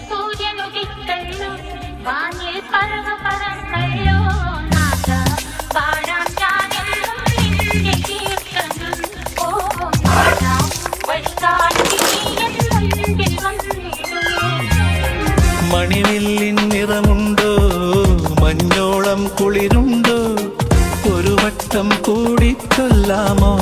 സൂര്യനുദിക്കല്ലോ വാനിൽ പറവ പറന്നല്ലോ നാഥ പാടാം ഞാനെന്നും നിന്റെ കീർത്തനം ഓ നാഥ വഴികാട്ടി എന്നും മുൻപിൽ വന്നിടുന്നു. മണിവില്ലിൻ നിറമുണ്ടോ മഞ്ഞോളം കുളിരുണ്ടോ ഒരു വട്ടം കൂടി ചൊല്ലാമോ